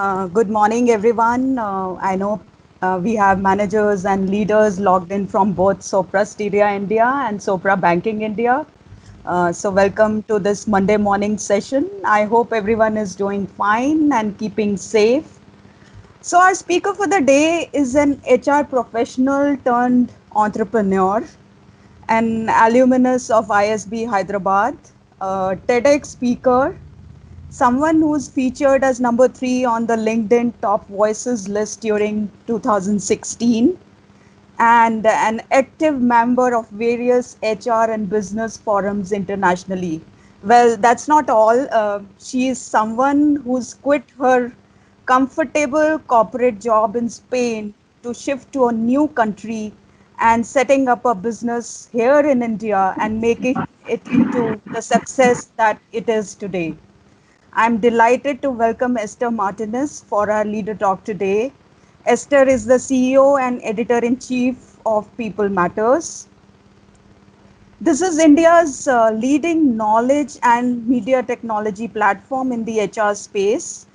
Good morning, everyone. I know we have managers and leaders logged in from both Sopra Steria India and Sopra Banking India. So, welcome to this Monday morning session. I hope everyone is doing fine and keeping safe. So, our speaker for the day is an HR professional turned entrepreneur, an alumnus of ISB Hyderabad, a TEDx speaker, someone who's featured as number 3 on the LinkedIn Top Voices list during 2016, and an active member of various HR and business forums internationally. Well, that's not all. She is someone who's quit her comfortable corporate job in Spain to shift to a new country and setting up a business here in India and making it into the success that it is today. I'm delighted to welcome Esther Martinez for our leader talk today. Esther is the CEO and editor in chief of People Matters. This is India's leading knowledge and media technology platform in the HR space.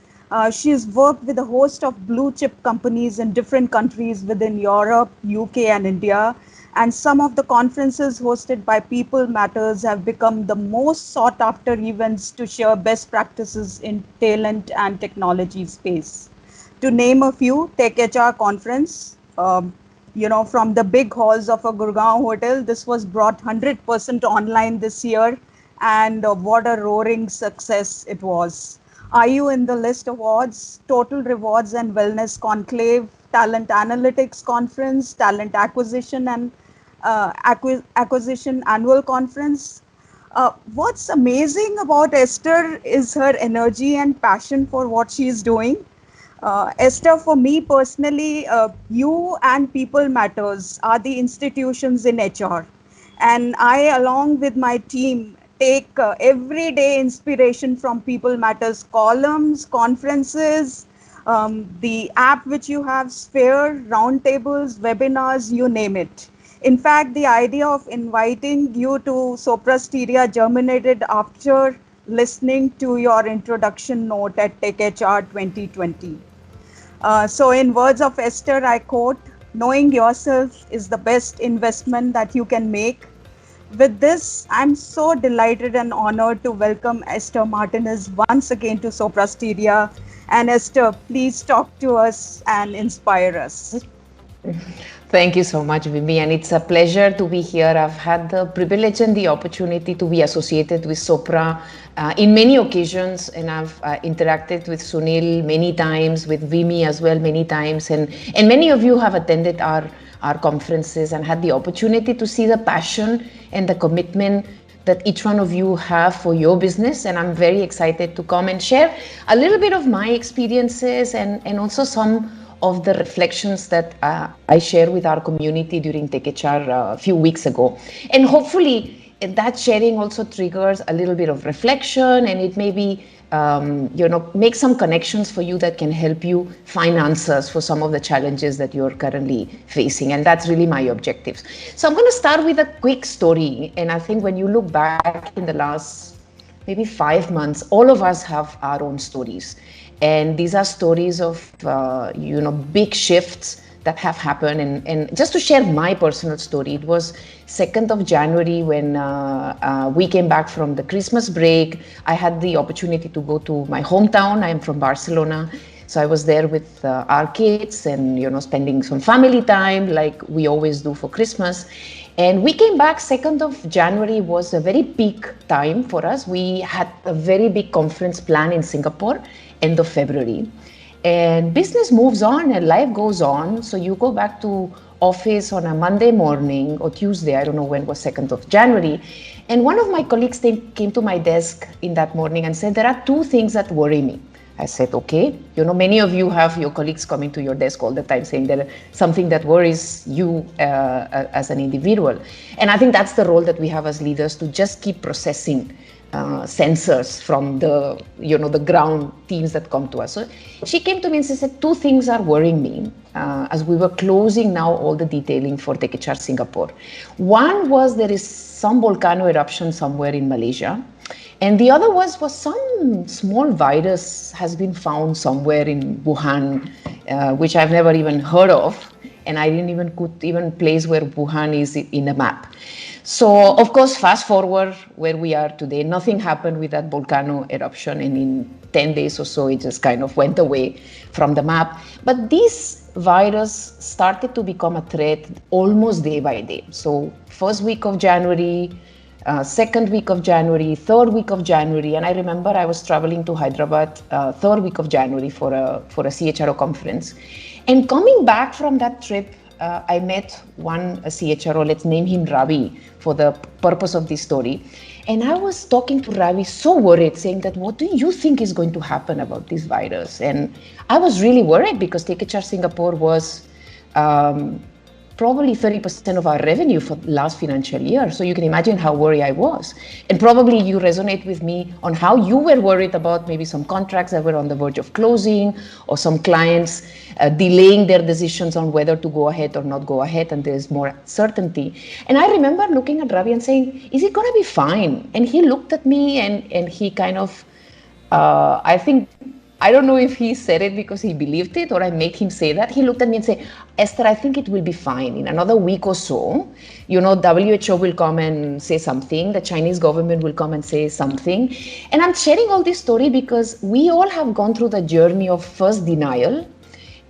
She has worked with a host of blue chip companies in different countries within Europe, UK, and India. And some of the conferences hosted by People Matters have become the most sought after events to share best practices in talent and technology space. To name a few, Tech HR conference, from the big halls of a Gurgaon hotel. This was brought 100% online this year, and what a roaring success it was. Are you in the list awards? Total Rewards and Wellness Conclave, Talent Analytics Conference, Talent Acquisition and Acquisition Annual Conference. What's amazing about Esther is her energy and passion for what she is doing. Esther, for me personally, you and People Matters are the institutions in HR. And I, along with my team, take everyday inspiration from People Matters columns, conferences, the app which you have, Sphere, roundtables, webinars, you name it. In fact, the idea of inviting you to Sopra Steria germinated after listening to your introduction note at TechHR 2020. So, in words of Esther, I quote, knowing yourself is the best investment that you can make. With this, I'm so delighted and honored to welcome Esther Martinez once again to Sopra Steria. And Esther, please talk to us and inspire us. Thank you so much, Vimi, and it's a pleasure to be here. I've had the privilege and the opportunity to be associated with Sopra in many occasions, and I've interacted with Sunil many times, with Vimi as well many times, and many of you have attended our conferences and had the opportunity to see the passion and the commitment that each one of you have for your business. And I'm very excited to come and share a little bit of my experiences and also some of the reflections that I share with our community during TechHR a few weeks ago. And hopefully that sharing also triggers a little bit of reflection, and it may be, make some connections for you that can help you find answers for some of the challenges that you're currently facing. And that's really my objectives. So I'm going to start with a quick story. And I think when you look back in the last maybe 5 months, all of us have our own stories. And these are stories of, big shifts that have happened. And just to share my personal story, it was 2nd of January when we came back from the Christmas break. I had the opportunity to go to my hometown. I am from Barcelona. So I was there with our kids and, spending some family time like we always do for Christmas. And we came back 2nd of January was a very peak time for us. We had a very big conference plan in Singapore, end of February. And business moves on and life goes on. So you go back to office on a Monday morning or Tuesday, I don't know when it was 2nd of January. And one of my colleagues came to my desk in that morning and said, there are 2 things that worry me. I said, okay, many of you have your colleagues coming to your desk all the time saying there's something that worries you as an individual. And I think that's the role that we have as leaders, to just keep processing sensors from the ground teams that come to us. So she came to me and she said, 2 things are worrying me as we were closing now all the detailing for TechHR Singapore. One was there is some volcano eruption somewhere in Malaysia. And the other was some small virus has been found somewhere in Wuhan, which I've never even heard of. And I didn't even could even place where Wuhan is in a map. So of course, fast forward where we are today, nothing happened with that volcano eruption, and in 10 days or so, it just kind of went away from the map. But this virus started to become a threat almost day by day. So first week of January, second week of January, third week of January, and I remember I was traveling to Hyderabad third week of January for a CHRO conference. And coming back from that trip, I met one CHRO, let's name him Ravi for the purpose of this story. And I was talking to Ravi so worried, saying that, what do you think is going to happen about this virus? And I was really worried because TKHR Singapore was probably 30% of our revenue for last financial year. So you can imagine how worried I was. And probably you resonate with me on how you were worried about maybe some contracts that were on the verge of closing, or some clients delaying their decisions on whether to go ahead or not go ahead, and there's more certainty. And I remember looking at Ravi and saying, is it going to be fine? And he looked at me and he kind of, I don't know if he said it because he believed it or I made him say that. He looked at me and said, Esther, I think it will be fine. In another week or so, WHO will come and say something. The Chinese government will come and say something. And I'm sharing all this story because we all have gone through the journey of first denial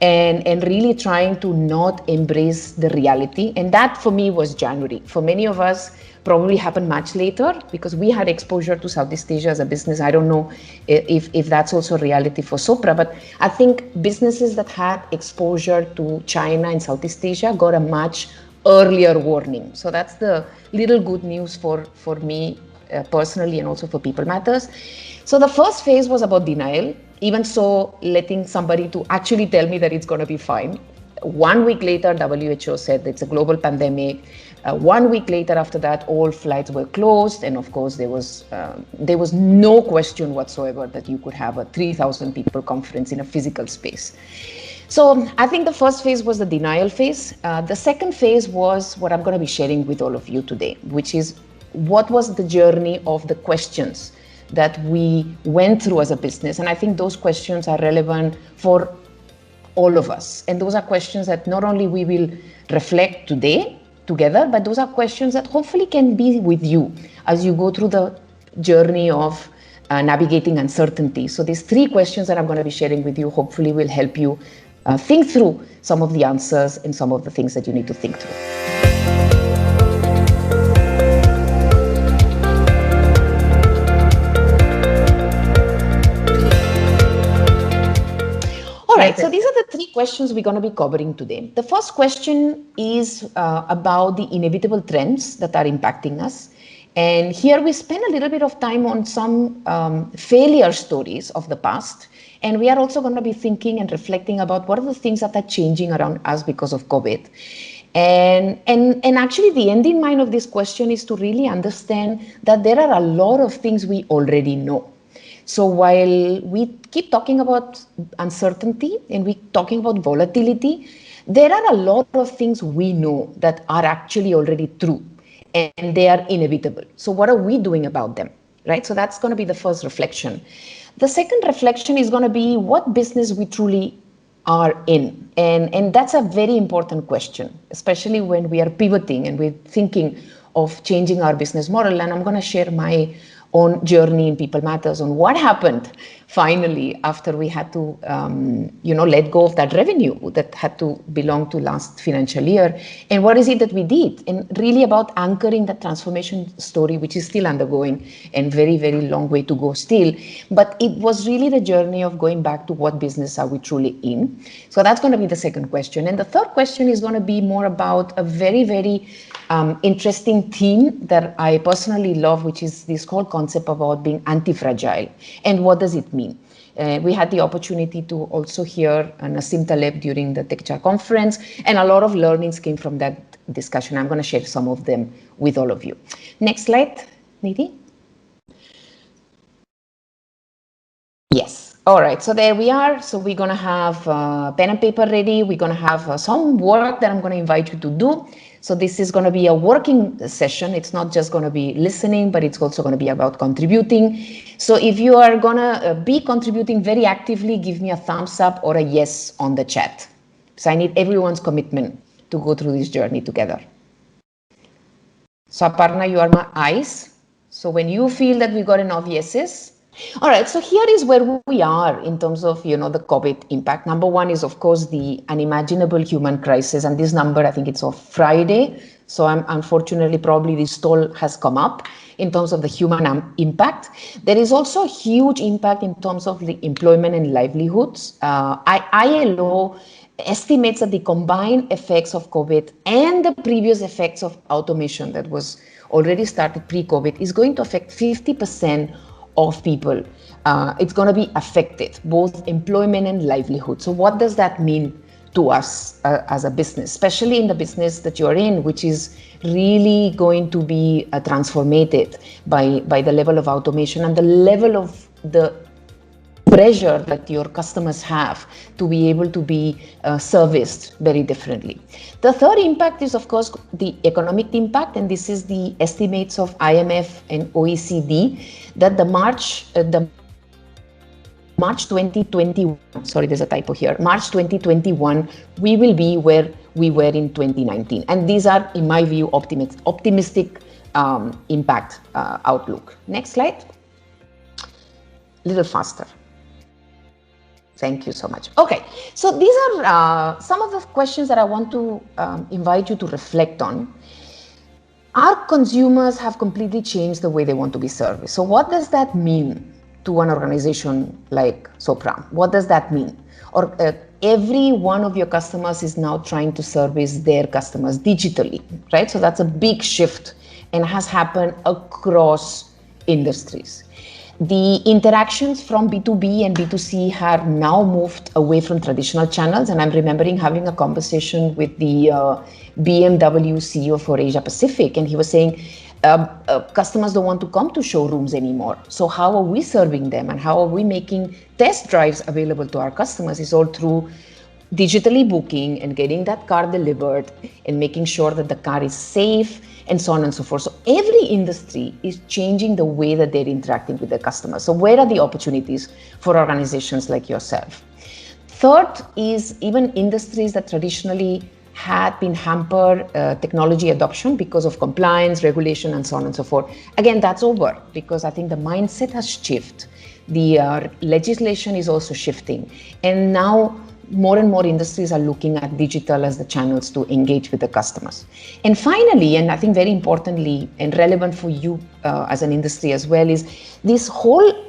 and really trying to not embrace the reality. And that for me was January. For many of us, probably happened much later because we had exposure to Southeast Asia as a business. I don't know if that's also reality for Sopra, but I think businesses that had exposure to China and Southeast Asia got a much earlier warning. So that's the little good news for me personally, and also for People Matters. So the first phase was about denial, even so letting somebody to actually tell me that it's going to be fine. 1 week later, WHO said it's a global pandemic. 1 week later, after that, all flights were closed, and of course, there was no question whatsoever that you could have a 3,000 people conference in a physical space. So I think the first phase was the denial phase. The second phase was what I'm going to be sharing with all of you today, which is what was the journey of the questions that we went through as a business. And I think those questions are relevant for all of us. And those are questions that not only we will reflect today together, but those are questions that hopefully can be with you as you go through the journey of navigating uncertainty. So these three questions that I'm going to be sharing with you hopefully will help you think through some of the answers and some of the things that you need to think through. All right, so these are the three questions we're going to be covering today. The first question is about the inevitable trends that are impacting us. And here we spend a little bit of time on some failure stories of the past. And we are also going to be thinking and reflecting about what are the things that are changing around us because of COVID. And actually the end in mind of this question is to really understand that there are a lot of things we already know. So while we keep talking about uncertainty and we talking about volatility, there are a lot of things we know that are actually already true and they are inevitable. So what are we doing about them, right? So that's going to be the first reflection. The second reflection is going to be what business we truly are in. And that's a very important question, especially when we are pivoting and we're thinking of changing our business model. And I'm going to share my own journey in People Matters on what happened finally after we had to, let go of that revenue that had to belong to last financial year. And what is it that we did? And really about anchoring that transformation story, which is still undergoing and very, very long way to go still. But it was really the journey of going back to what business are we truly in. So that's going to be the second question. And the third question is going to be more about a very, very interesting theme that I personally love, which is this whole concept about being anti-fragile. And what does it mean? We had the opportunity to also hear Nassim Taleb during the TechChar conference, and a lot of learnings came from that discussion. I'm going to share some of them with all of you. Next slide, Nidhi. Yes. All right, so there we are. So we're going to have pen and paper ready. We're going to have some work that I'm going to invite you to do. So this is going to be a working session. It's not just going to be listening, but it's also going to be about contributing. So if you are going to be contributing very actively, give me a thumbs up or a yes on the chat. So I need everyone's commitment to go through this journey together. So Aparna, you are my eyes. So when you feel that we got enough yeses, all right, so here is where we are in terms of, the COVID impact. Number one is, of course, the unimaginable human crisis. And this number, I think it's of Friday. So unfortunately, probably this toll has come up in terms of the human impact. There is also a huge impact in terms of the employment and livelihoods. ILO estimates that the combined effects of COVID and the previous effects of automation that was already started pre-COVID is going to affect 50% of people. It's going to be affected, both employment and livelihood. So what does that mean to us as a business, especially in the business that you're in, which is really going to be transformated by the level of automation and the level of the pressure that your customers have to be able to be serviced very differently. The third impact is, of course, the economic impact, and this is the estimates of IMF and OECD that the March 2021, sorry, there's a typo here, March 2021, we will be where we were in 2019. And these are, in my view, optimistic impact outlook. Next slide. Little faster. Thank you so much. Okay, so these are some of the questions that I want to invite you to reflect on. Our consumers have completely changed the way they want to be serviced. So what does that mean to an organization like Sopra? What does that mean? Or every one of your customers is now trying to service their customers digitally, right? So that's a big shift and has happened across industries. The interactions from B2B and B2C have now moved away from traditional channels. And I'm remembering having a conversation with the BMW CEO for Asia Pacific. And he was saying, customers don't want to come to showrooms anymore. So how are we serving them? And how are we making test drives available to our customers? Is all through digitally booking and getting that car delivered and making sure that the car is safe and so on and so forth. So every industry is changing the way that they're interacting with their customers. So where are the opportunities for organizations like yourself? Third is even industries that traditionally had been hampered technology adoption because of compliance, regulation, and so on and so forth. Again, that's over because I think the mindset has shifted. The legislation is also shifting. And now more and more industries are looking at digital as the channels to engage with the customers. And finally, and I think very importantly and relevant for you as an industry as well, is this whole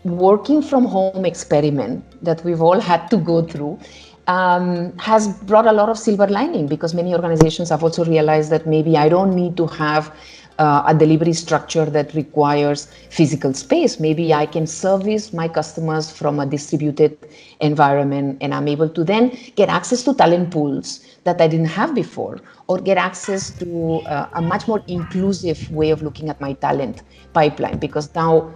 working from home experiment that we've all had to go through has brought a lot of silver lining, because many organizations have also realized that maybe I don't need to have a delivery structure that requires physical space. Maybe I can service my customers from a distributed environment, and I'm able to then get access to talent pools that I didn't have before, or get access to a much more inclusive way of looking at my talent pipeline, because now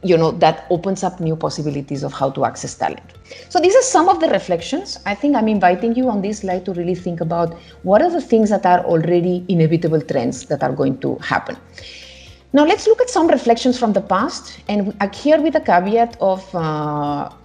that opens up new possibilities of how to access talent. So these are some of the reflections. I think I'm inviting you on this slide to really think about what are the things that are already inevitable trends that are going to happen. Now let's look at some reflections from the past, and here with a caveat of,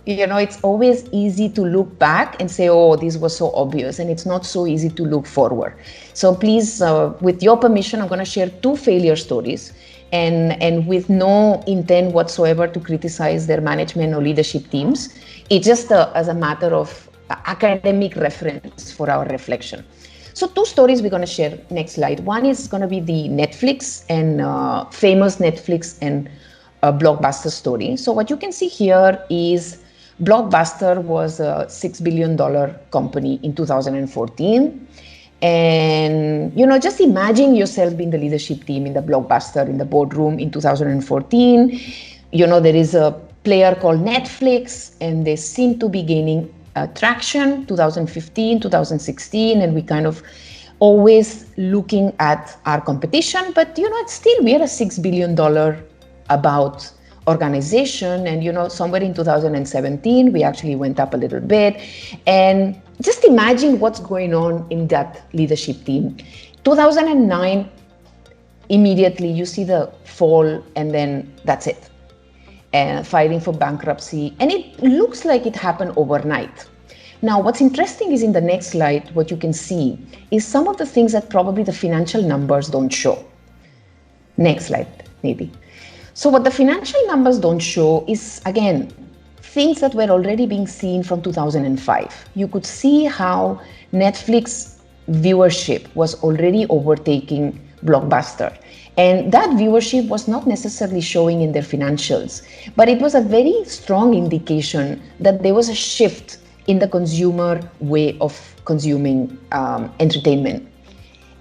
it's always easy to look back and say, oh, this was so obvious, and it's not so easy to look forward. So please, with your permission, I'm going to share 2 failure stories. And with no intent whatsoever to criticize their management or leadership teams. It's just as a matter of academic reference for our reflection. So 2 stories we're going to share. Next slide. One is going to be the Netflix and famous Netflix and Blockbuster story. So what you can see here is Blockbuster was a $6 billion company in 2014. And, just imagine yourself being the leadership team in the Blockbuster, in the boardroom in 2014. There is a player called Netflix, and they seem to be gaining traction 2015, 2016, and we kind of always looking at our competition. But, it's still, we are a $6 billion about organization. And, somewhere in 2017, we actually went up a little bit. And just imagine what's going on in that leadership team. 2009, immediately you see the fall, and then that's it. Filing for bankruptcy, and it looks like it happened overnight. Now, what's interesting is in the next slide, what you can see is some of the things that probably the financial numbers don't show. Next slide, maybe. So what the financial numbers don't show is, again, things that were already being seen from 2005. You could see how Netflix viewership was already overtaking Blockbuster. And that viewership was not necessarily showing in their financials, but it was a very strong indication that there was a shift in the consumer way of consuming entertainment.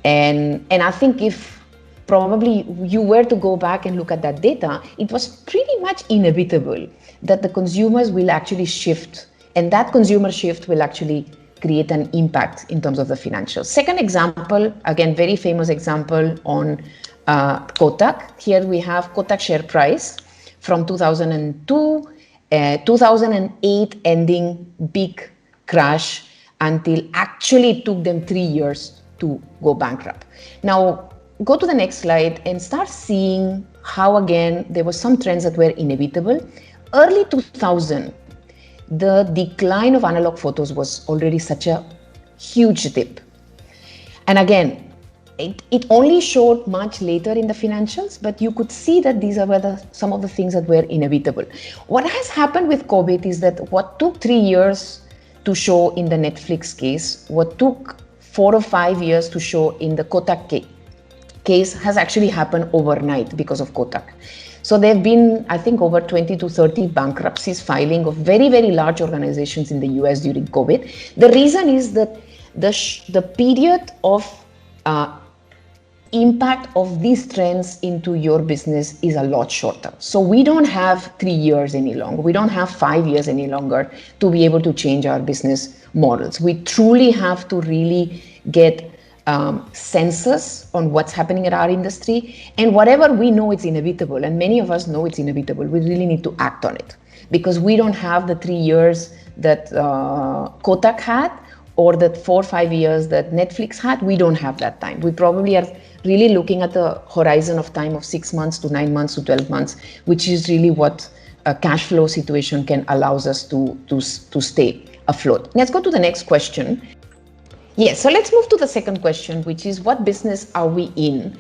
And I think if probably you were to go back and look at that data, it was pretty much inevitable that the consumers will actually shift, and that consumer shift will actually create an impact in terms of the financials. Second example, again, very famous example on Kotak. Here we have Kotak share price from 2002, 2008 ending big crash until actually it took them 3 years to go bankrupt. Now, go to the next slide and start seeing how, again, there were some trends that were inevitable. Early 2000, the decline of analog photos was already such a huge dip. And again, it only showed much later in the financials, but you could see that these were some of the things that were inevitable. What has happened with COVID is that what took 3 years to show in the Netflix case, what took 4 or 5 years to show in the Kotak case has actually happened overnight because of Kotak. So there have been, I think, over 20 to 30 bankruptcies filing of very, very large organizations in the US during COVID. The reason is that the period of impact of these trends into your business is a lot shorter. So we don't have 3 years any longer. We don't have 5 years any longer to be able to change our business models. We truly have to really get census on what's happening at our industry, and whatever we know it's inevitable, and many of us know it's inevitable, we really need to act on it, because we don't have the 3 years that Kotak had, or that 4 or 5 years that Netflix had. We don't have that time. We probably are really looking at the horizon of time of 6 months to 9 months to 12 months, which is really what a cash flow situation can allows us to stay afloat. Let's go to the next question. Yes, so let's move to the second question, which is what business are we in?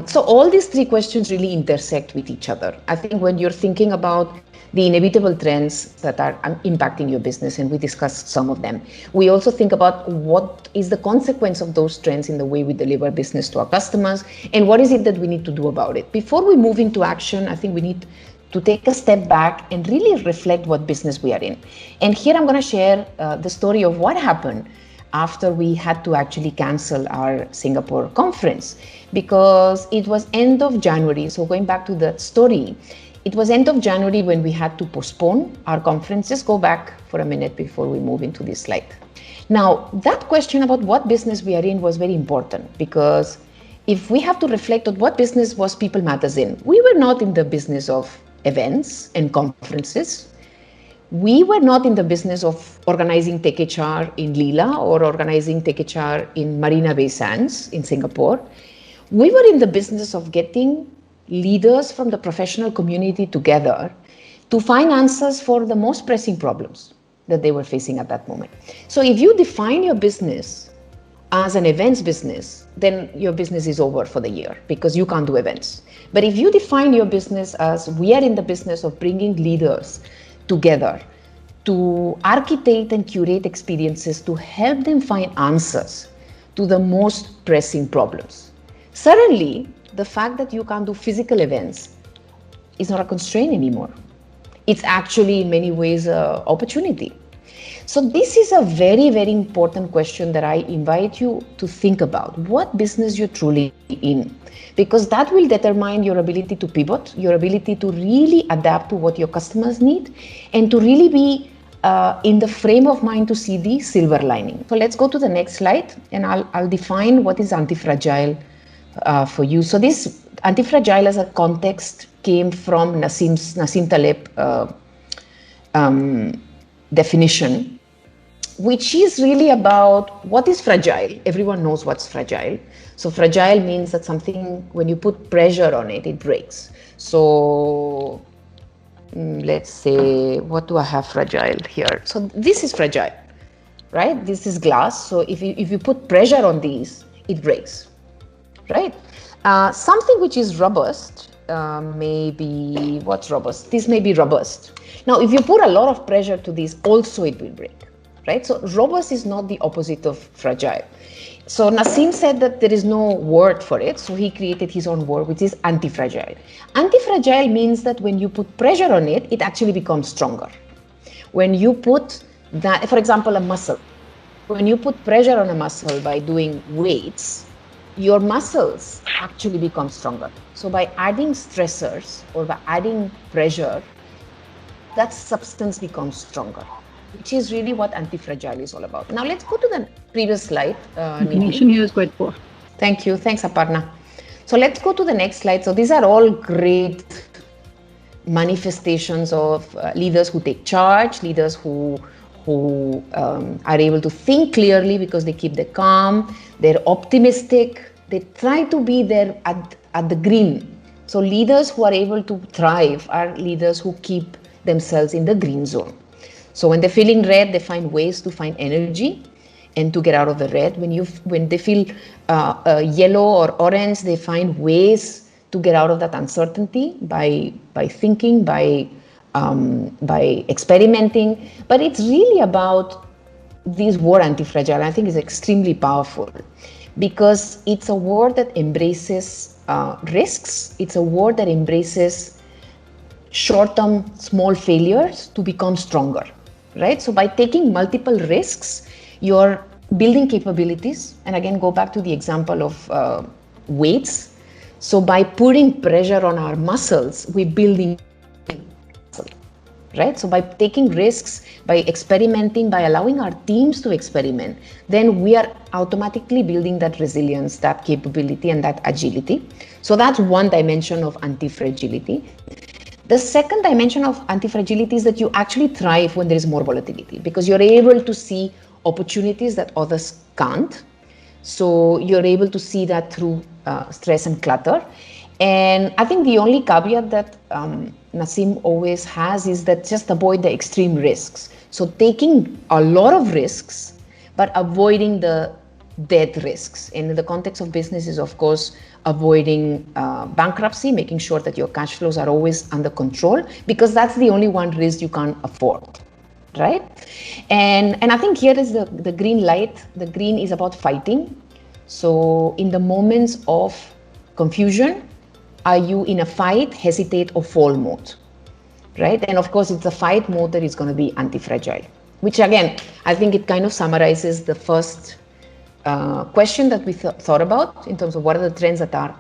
So all these three questions really intersect with each other. I think when you're thinking about the inevitable trends that are impacting your business, and we discussed some of them, we also think about what is the consequence of those trends in the way we deliver business to our customers, and what is it that we need to do about it. Before we move into action, I think we need to take a step back and really reflect what business we are in. And here I'm going to share the story of what happened after we had to actually cancel our Singapore conference, because it was end of January. So going back to the story, it was end of January when we had to postpone our conference. Just go back for a minute before we move into this slide. Now, that question about what business we are in was very important, because if we have to reflect on what business was People Matters in, we were not in the business of events and conferences. We were not in the business of organizing Tech HR in Leela or organizing Tech HR in Marina Bay Sands in Singapore. We were in the business of getting leaders from the professional community together to find answers for the most pressing problems that they were facing at that moment. So if you define your business as an events business, then your business is over for the year, because you can't do events. But if you define your business as we are in the business of bringing leaders together to architect and curate experiences to help them find answers to the most pressing problems, suddenly the fact that you can't do physical events is not a constraint anymore. It's actually in many ways an opportunity. So this is a very, very important question that I invite you to think about. What business you're truly in? Because that will determine your ability to pivot, your ability to really adapt to what your customers need, and to really be in the frame of mind to see the silver lining. So let's go to the next slide, and I'll define what is anti-fragile for you. So this anti-fragile as a context came from Nassim Taleb definition, which is really about what is fragile. Everyone knows what's fragile. So fragile means that something, when you put pressure on it, it breaks. So let's say, what do I have fragile here? So this is fragile, right? This is glass. So if you put pressure on these, it breaks, right? Something which is robust, maybe, what's robust? This may be robust. Now, if you put a lot of pressure to this, also it will break, right? So robust is not the opposite of fragile. So Nassim said that there is no word for it, so he created his own word, which is anti-fragile. Anti-fragile means that when you put pressure on it, it actually becomes stronger. When you put that, for example, a muscle, when you put pressure on a muscle by doing weights, your muscles actually become stronger. So by adding stressors or by adding pressure, that substance becomes stronger, which is really what anti-fragile is all about. Now let's go to the previous slide. Information here is quite poor. Thank you. Thanks, Aparna. So let's go to the next slide. So these are all great manifestations of leaders who take charge, leaders who are able to think clearly because they keep the calm, they're optimistic, they try to be there at the green. So leaders who are able to thrive are leaders who keep themselves in the green zone. So when they're feeling red, they find ways to find energy and to get out of the red. When they feel yellow or orange, they find ways to get out of that uncertainty by thinking, by experimenting. But it's really about this word anti-fragile. I think is extremely powerful because it's a word that embraces risks. It's a word that embraces short-term small failures to become stronger, right? So by taking multiple risks, you're building capabilities. And again, go back to the example of weights. So by putting pressure on our muscles, we're building muscle, right? So by taking risks, by experimenting, by allowing our teams to experiment, then we are automatically building that resilience, that capability, and that agility. So that's one dimension of anti-fragility. The second dimension of anti-fragility is that you actually thrive when there is more volatility because you're able to see opportunities that others can't. So you're able to see that through stress and clutter. And I think the only caveat that Nassim always has is that just avoid the extreme risks. So taking a lot of risks, but avoiding the death risks. And in the context of business is, of course, avoiding bankruptcy, making sure that your cash flows are always under control, because that's the only one risk you can't afford, right? And I think here is the green light. The green is about fighting. So in the moments of confusion, are you in a fight, hesitate, or fall mode, right? And of course, it's a fight mode that is going to be anti-fragile, which again, I think it kind of summarizes the first question that we thought about in terms of what are the trends that are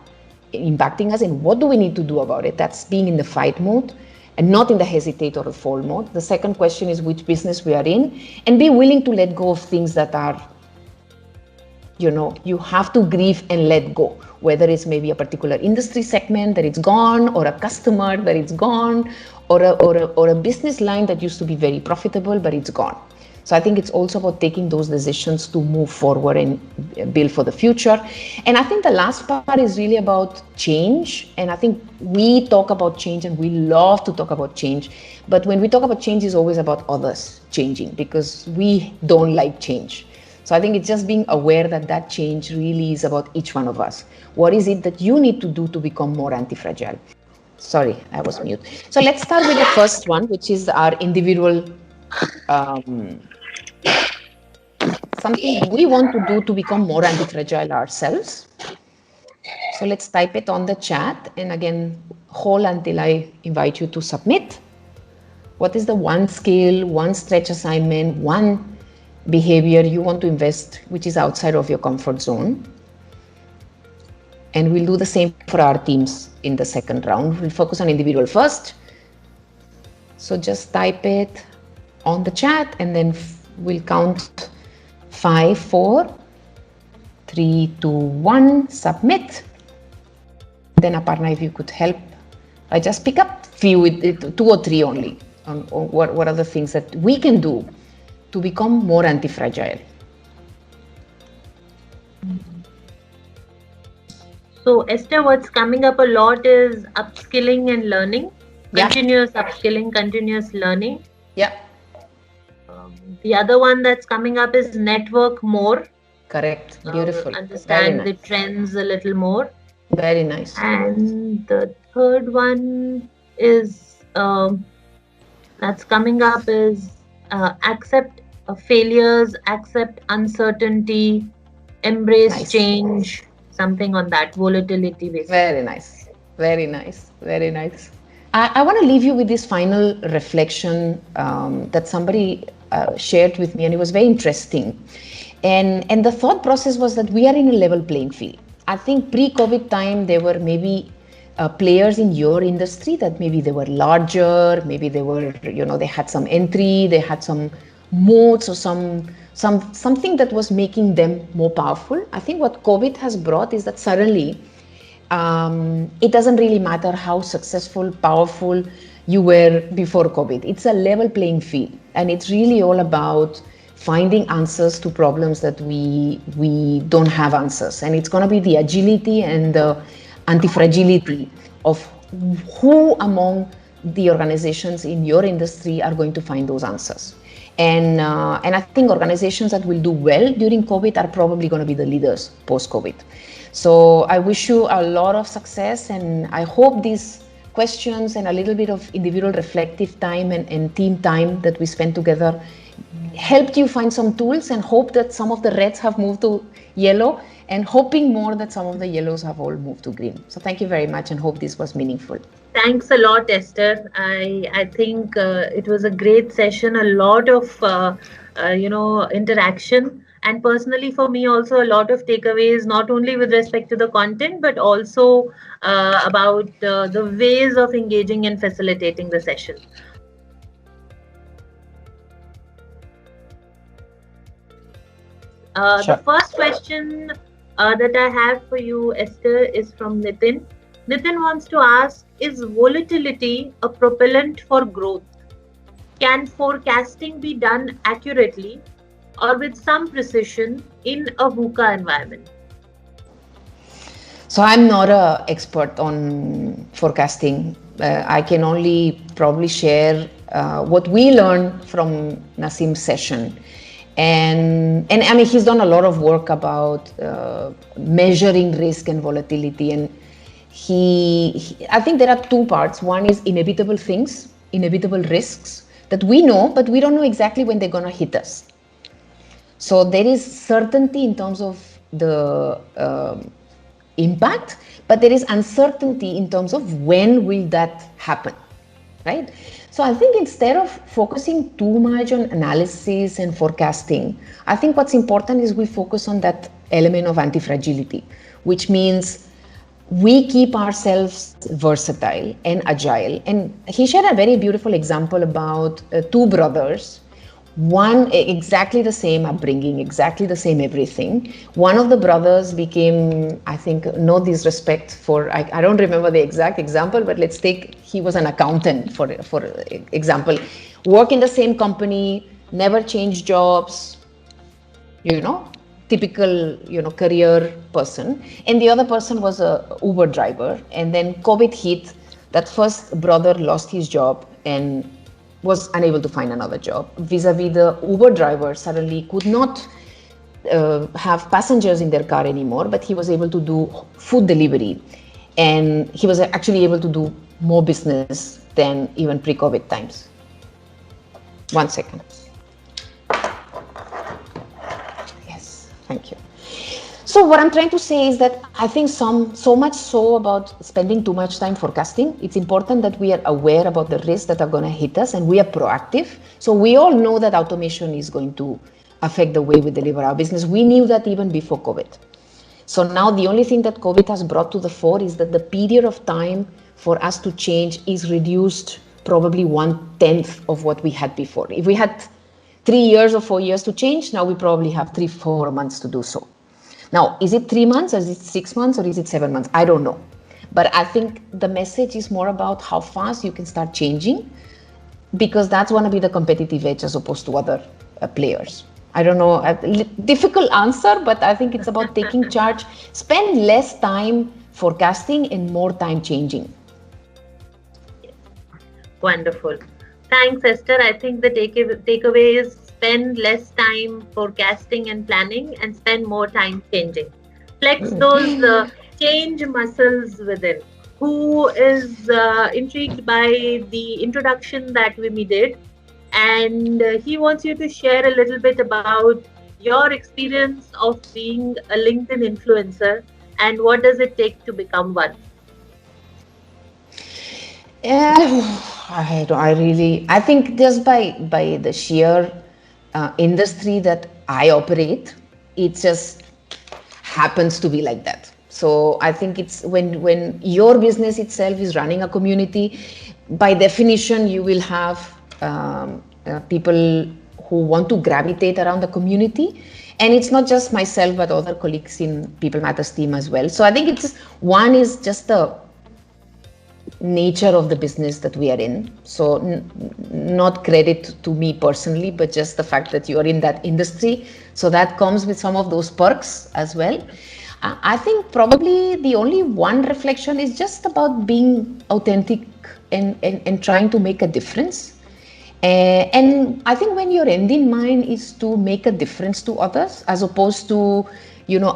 impacting us and what do we need to do about it. That's being in the fight mode and not in the hesitate or the fall mode. The second question is which business we are in, and be willing to let go of things that are, you have to grieve and let go, whether it's maybe a particular industry segment that it's gone, or a customer that it's gone, or a business line that used to be very profitable, but it's gone. So I think it's also about taking those decisions to move forward and build for the future. And I think the last part is really about change. And I think we talk about change and we love to talk about change. But when we talk about change, it's always about others changing because we don't like change. So I think it's just being aware that that change really is about each one of us. What is it that you need to do to become more anti-fragile? Sorry, I was mute. So let's start with the first one, which is our individual something we want to do to become more anti-fragile ourselves. So let's type it on the chat, and again, hold until I invite you to submit. What is the one skill, one stretch assignment, one behavior you want to invest which is outside of your comfort zone? And we'll do the same for our teams in the second round. We'll focus on individual first. So just type it on the chat and then we'll count 5, 4, 3, 2, 1, submit. Then Aparna, if you could help, I just pick up few, 2 or 3 only on what are the things that we can do to become more anti-fragile. So Esther, what's coming up a lot is upskilling and learning, continuous upskilling, continuous learning. Yeah. The other one that's coming up is network more. Correct. Beautiful. Understand the trends a little more. Very nice. And the third one is that's coming up is accept failures, accept uncertainty, embrace change, something on that volatility basis. Very nice. Very nice. Very nice. I want to leave you with this final reflection that somebody shared with me, and it was very interesting. And the thought process was that we are in a level playing field. I think pre-COVID time, there were maybe players in your industry that maybe they were larger, maybe they were, they had some entry, they had some moats or something that was making them more powerful. I think what COVID has brought is that suddenly it doesn't really matter how successful, powerful you were before COVID. It's a level playing field, and it's really all about finding answers to problems that we don't have answers. And it's going to be the agility and the anti-fragility of who among the organizations in your industry are going to find those answers. And I think organizations that will do well during COVID are probably going to be the leaders post-COVID. So I wish you a lot of success, and I hope these questions and a little bit of individual reflective time and team time that we spent together helped you find some tools, and hope that some of the reds have moved to yellow, and hoping more that some of the yellows have all moved to green. So thank you very much, and hope this was meaningful. Thanks a lot, Esther. I think it was a great session, a lot of interaction, and personally for me also a lot of takeaways, not only with respect to the content but also about the ways of engaging and facilitating the session. Sure. The first question that I have for you, Esther, is from Nitin. Nitin wants to ask, is volatility a propellant for growth? Can forecasting be done accurately or with some precision in a VUCA environment? So I'm not an expert on forecasting. I can only probably share what we learned from Nasim's session. And I mean, he's done a lot of work about measuring risk and volatility. And I think there are two parts. One is inevitable things, inevitable risks that we know, but we don't know exactly when they're going to hit us. So there is certainty in terms of the impact, but there is uncertainty in terms of when will that happen, right? So I think instead of focusing too much on analysis and forecasting, I think what's important is we focus on that element of anti-fragility, which means we keep ourselves versatile and agile. And he shared a very beautiful example about two brothers, one exactly the same upbringing, exactly the same everything. One of the brothers became, I think, no disrespect for, I don't remember the exact example, but let's take, he was an accountant, for example, work in the same company, never changed jobs, typical, career person. And the other person was a Uber driver. And then COVID hit, that first brother lost his job and was unable to find another job. Vis-a-vis the Uber driver suddenly could not have passengers in their car anymore, but he was able to do food delivery. And he was actually able to do more business than even pre-COVID times. 1 second. Yes, thank you. So what I'm trying to say is that I think so much so about spending too much time forecasting. It's important that we are aware about the risks that are going to hit us and we are proactive. So we all know that automation is going to affect the way we deliver our business. We knew that even before COVID. So now the only thing that COVID has brought to the fore is that the period of time for us to change is reduced probably 1/10 of what we had before. If we had 3 years or 4 years to change, now we probably have 3-4 months to do so. Now, is it 3 months, or is it 6 months, or is it 7 months? I don't know. But I think the message is more about how fast you can start changing, because that's going to be the competitive edge as opposed to other players. I don't know, a difficult answer, but I think it's about taking charge. Spend less time forecasting and more time changing. Wonderful. Thanks, Esther. I think the takeaway is spend less time forecasting and planning and spend more time changing. Flex those change muscles within. Who is intrigued by the introduction that Vimy did? And he wants you to share a little bit about your experience of being a LinkedIn influencer and what does it take to become one? I think just by the sheer industry that I operate, it just happens to be like that. So I think it's when your business itself is running a community, by definition, you will have people who want to gravitate around the community. And it's not just myself, but other colleagues in People Matters team as well. So I think one is just the nature of the business that we are in. So not credit to me personally, but just the fact that you're in that industry. So that comes with some of those perks as well. I think probably the only one reflection is just about being authentic and trying to make a difference. And I think when your end in mind is to make a difference to others, as opposed to,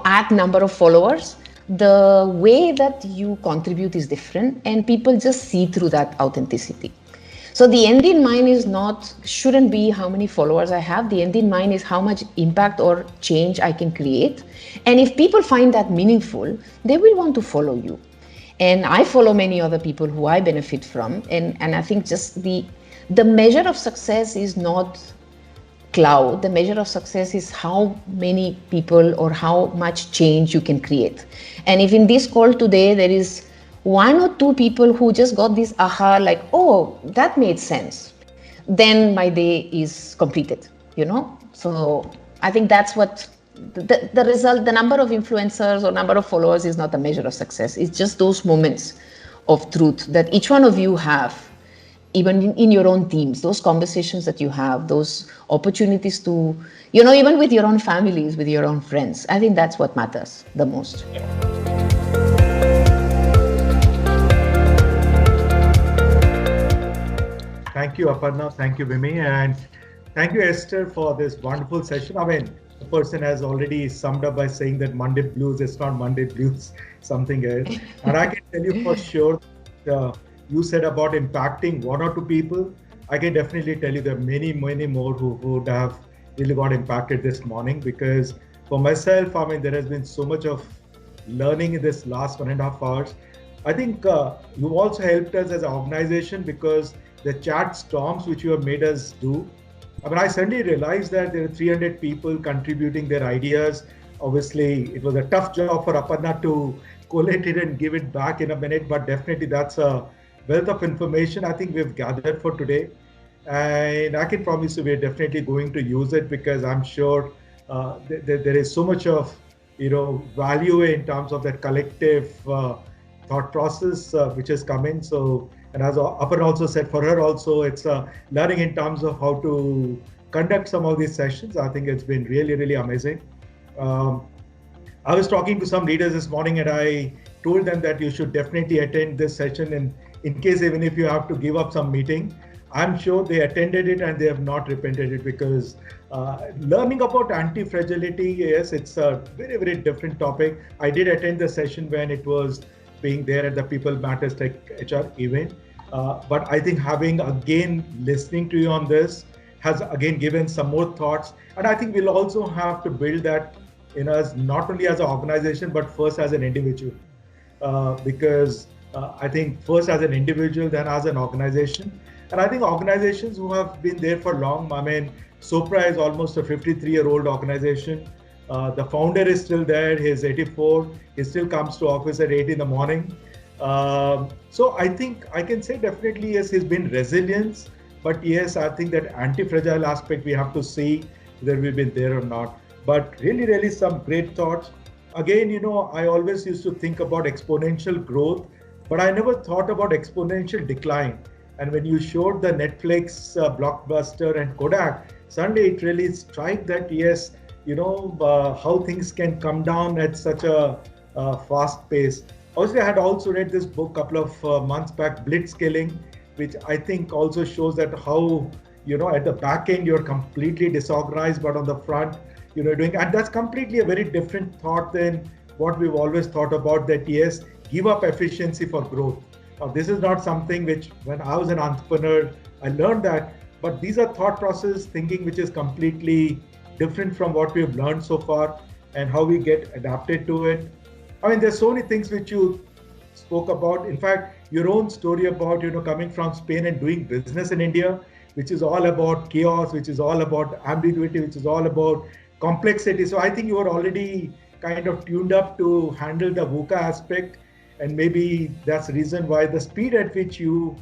add number of followers, the way that you contribute is different, and people just see through that authenticity. So the end in mind shouldn't be how many followers I have. The end in mind is how much impact or change I can create. And if people find that meaningful, they will want to follow you. And I follow many other people who I benefit from. And I think just the measure of success is not cloud. The measure of success is how many people or how much change you can create. And if in this call today, there is one or two people who just got this aha, like, oh, that made sense, then my day is completed, So I think that's what the result, the number of influencers or number of followers is not a measure of success. It's just those moments of truth that each one of you have, even in your own teams, those conversations that you have, those opportunities to, even with your own families, with your own friends. I think that's what matters the most. Thank you, Aparna. Thank you, Vimy. And thank you, Esther, for this wonderful session. I mean, the person has already summed up by saying that Monday blues, it's not Monday blues, something else. And I can tell you for sure, you said about impacting one or two people. I can definitely tell you there are many, many more who would have really got impacted this morning, because for myself, I mean, there has been so much of learning in this last 1.5 hours. I think you've also helped us as an organization, because the chat storms which you have made us do. I mean, I suddenly realized that there are 300 people contributing their ideas. Obviously, it was a tough job for Aparna to collate it and give it back in a minute, but definitely that's a wealth of information I think we've gathered for today. And I can promise you we're definitely going to use it, because I'm sure there is so much of value in terms of that collective thought process which has come in. So, and as Aparna also said, for her also, it's learning in terms of how to conduct some of these sessions. I think it's been really, really amazing. I was talking to some leaders this morning, and I told them that you should definitely attend this session, and in case even if you have to give up some meeting, I'm sure they attended it and they have not repented it, because learning about anti-fragility, yes, it's a very, very different topic. I did attend the session when it was being there at the People Matters Tech HR event. But I think having again listening to you on this has again given some more thoughts. And I think we'll also have to build that in us, not only as an organization, but first as an individual. Because I think first as an individual, then as an organization. And I think organizations who have been there for long, I mean, Sopra is almost a 53-year-old organization. The founder is still there, he's 84, he still comes to office at 8 in the morning. So I think I can say definitely, yes, he's been resilient, but yes, I think that anti-fragile aspect we have to see whether we've been there or not. But really, really some great thoughts. Again, I always used to think about exponential growth, but I never thought about exponential decline. And when you showed the Netflix, Blockbuster and Kodak, suddenly it really struck that yes, how things can come down at such a fast pace. Obviously, I had also read this book a couple of months back, Blitzscaling, which I think also shows that how, at the back end, you're completely disorganized, but on the front, doing, and that's completely a very different thought than what we've always thought about, that yes, give up efficiency for growth. Now, this is not something which, when I was an entrepreneur, I learned that, but these are thought process thinking which is completely different from what we've learned so far and how we get adapted to it. I mean, there's so many things which you spoke about. In fact, your own story about, coming from Spain and doing business in India, which is all about chaos, which is all about ambiguity, which is all about complexity. So I think you are already kind of tuned up to handle the VUCA aspect. And maybe that's the reason why the speed at which you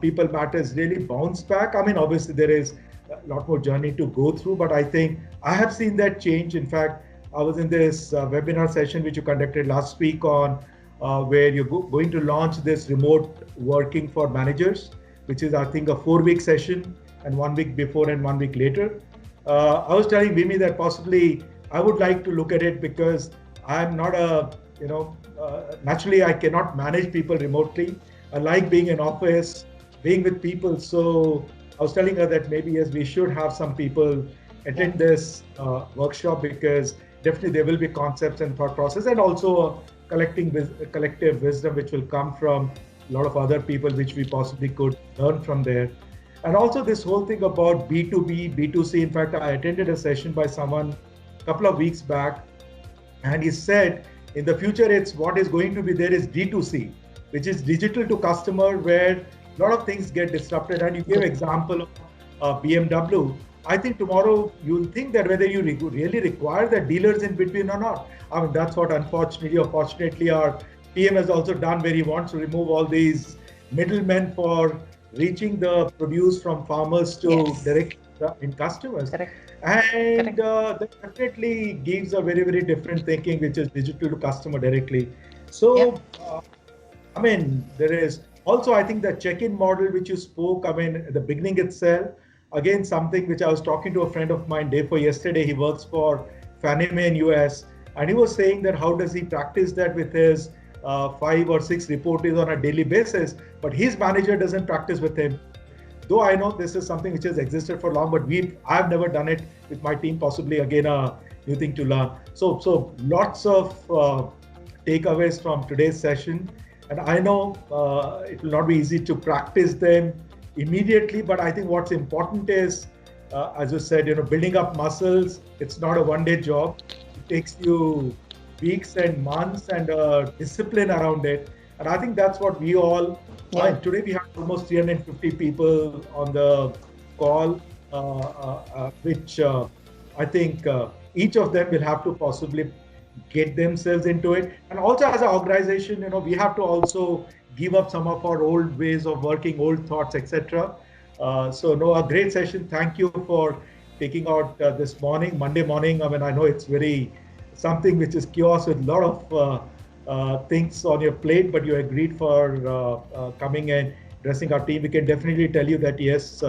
People Matters really bounced back. I mean, obviously there is a lot more journey to go through, but I think I have seen that change. In fact, I was in this webinar session which you conducted last week on where you're going to launch this remote working for managers, which is I think a 4-week session, and 1 week before and 1 week later. I was telling Vimy that possibly I would like to look at it because I'm not a, naturally I cannot manage people remotely. I like being in office, being with people. So I was telling her that maybe yes, we should have some people attend this workshop, because definitely there will be concepts and thought process, and also collective wisdom which will come from a lot of other people which we possibly could learn from there. And also this whole thing about B2B, B2C. In fact, I attended a session by someone a couple of weeks back, and he said in the future it's what is going to be there is D2C, which is digital to customer, where a lot of things get disrupted. And you gave example of BMW. I think tomorrow you'll think that whether you really require the dealers in between or not. I mean, that's what unfortunately or fortunately our PM has also done, where he wants to remove all these middlemen for reaching the produce from farmers to direct in customers. Correct. And that definitely gives a very, very different thinking, which is digital to customer directly. So, I mean, there is also, I think the check-in model which you spoke, I mean, at the beginning itself, again, something which I was talking to a friend of mine day for yesterday. He works for Fannie Mae in US, and he was saying that how does he practice that with his 5 or 6 reportees on a daily basis, but his manager doesn't practice with him. Though I know this is something which has existed for long, but I've never done it with my team. Possibly again a new thing to learn. So lots of takeaways from today's session, and I know it will not be easy to practice them immediately, but I think what's important is, as you said, building up muscles. It's not a one-day job. It takes you weeks and months and discipline around it. And I think that's what we all, today we have almost 350 people on the call, which I think each of them will have to possibly get themselves into it. And also as an organization, we have to also give up some of our old ways of working, old thoughts, etc. A great session. Thank you for taking out this morning, Monday morning. I mean, I know it's very something which is chaos with a lot of things on your plate, but you agreed for coming and addressing our team. We can definitely tell you that yes,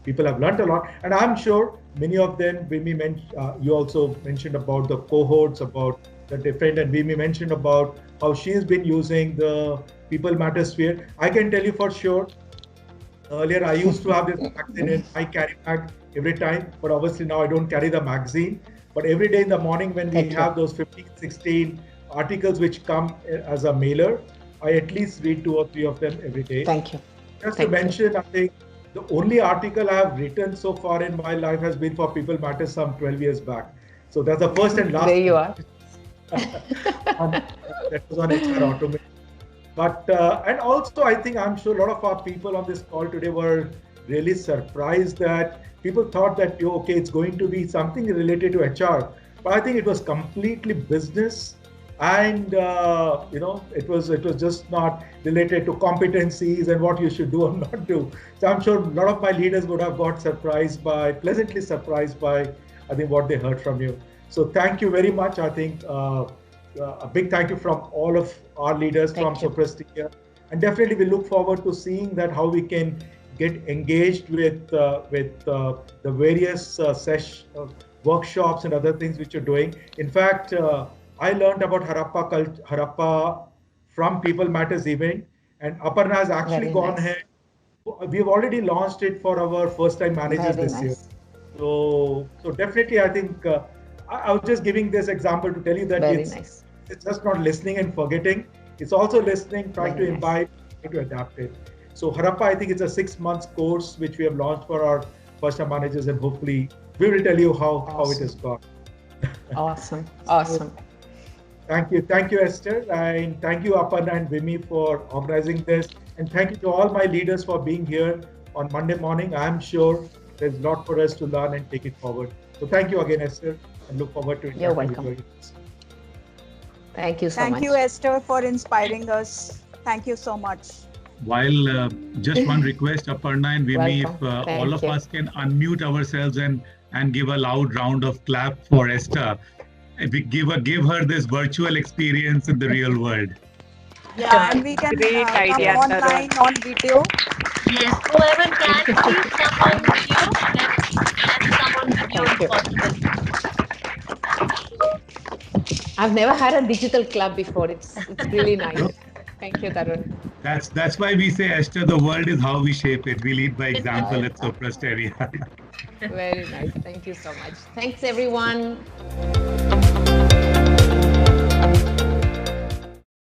people have learned a lot, and I'm sure many of them. You also mentioned about the cohorts, about the different, and Vimy mentioned about how she has been using the People Matter sphere. I can tell you for sure. Earlier, I used to have this magazine in my carry bag every time, but obviously now I don't carry the magazine. But every day in the morning when we have those 15, 16 articles which come as a mailer, I at least read 2 or 3 of them every day. Thank you. Just to mention, I think the only article I have written so far in my life has been for People Matter some 12 years back. So that's the first and last. There you are. That was on HR automation. But, and also I think I'm sure a lot of our people on this call today were really surprised that people thought that, okay, it's going to be something related to HR. But I think it was completely business. And, it was just not related to competencies and what you should do or not do. So I'm sure a lot of my leaders would have got pleasantly surprised by, I think, what they heard from you. So thank you very much. I think a big thank you from all of our leaders from Sopra Steria. And definitely we look forward to seeing that how we can get engaged with the various workshops and other things which you're doing. In fact, I learned about Harappa from People Matters event, and Aparna has actually gone ahead. We've already launched it for our first-time managers this year. So definitely, I think I was just giving this example to tell you that it's just not listening and forgetting. It's also listening, trying to imbibe, trying to adapt it. So Harappa, I think it's a 6 months course which we have launched for our first-time managers, and hopefully we will tell you how it has gone. Awesome. Thank you, Esther, and thank you, Aparna and Vimy, for organizing this. And thank you to all my leaders for being here on Monday morning. I'm sure there's a lot for us to learn and take it forward. So thank you again, Esther, and look forward to it. You're welcome. Thank you so much. Thank you, Esther, for inspiring us. Thank you so much. While just one request, Aparna and Vimy, if all of us can unmute ourselves and give a loud round of clap for Esther. If we give her this virtual experience in the real world. Yeah, and we can come online on video. Yes, whoever can, please come on video. Let's come on video if possible. I've never had a digital club before. It's really nice. Thank you, Tarun. That's why we say, Esther, the world is how we shape it. We lead by example at Sopra Steria. Very nice. Thank you so much. Thanks, everyone.